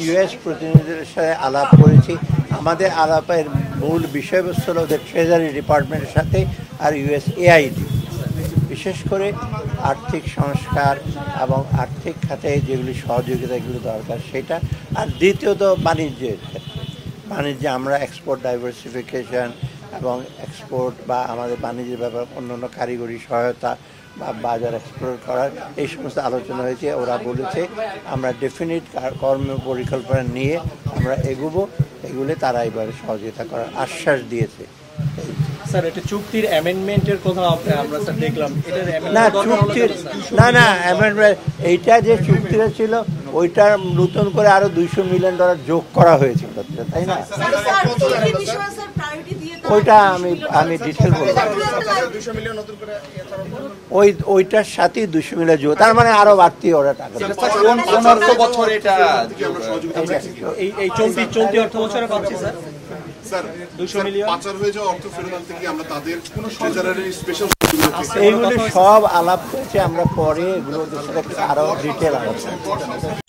US প্রতিনিধিদের সাথে আলাপ করেছি। আমাদের আলাপের মূল বিষয়বস্তু হলো ওদের ট্রেজারি ডিপার্টমেন্টের সাথে আর USAID, বিশেষ করে আর্থিক সংস্কার এবং আর্থিক খাতে যেগুলি সহযোগিতাগুলো দরকার সেটা। আর দ্বিতীয়ত বাণিজ্যের ক্ষেত্রে, বাণিজ্যে আমরা এক্সপোর্ট ডাইভার্সিফিকেশন এবং এক্সপোর্ট বা আমাদের বাণিজ্যের ব্যাপারে অন্যান্য কারিগরি সহায়তা বা বাজার এক্সপ্লোর করার এই সমস্ত আলোচনা হয়েছে। ওরা বলেছে আমরা ডেফিনিট কর্ম পরিকল্পনা নিয়ে আমরা এগুবো, এগুলো তারা এবারে সহযোগিতা করার আশ্বাস দিয়েছে। স্যার এটা চুক্তির অ্যামেন্ডমেন্টের কথা আমরা স্যার দেখলাম, এটার না চুক্তির না অ্যামেন্ডমেন্ট, এইটা যে চুক্তিটা ছিল ওইটা নতুন করে আরো $200 মিলিয়ন যোগ করা হয়েছিল, তাই না? ওইটা আমি ডিটেল বলবো, ওইটার সাথেই $200 মিলিয়ন যোগ, তার মানে আরো বাড়তি ওরা টাকা। এই চলতি অর্থ বছরে পাচ্ছি স্যার এইগুলো সব আলাপ হয়েছে, আমরা পরে এগুলো আরো ডিটেল আলোচনা।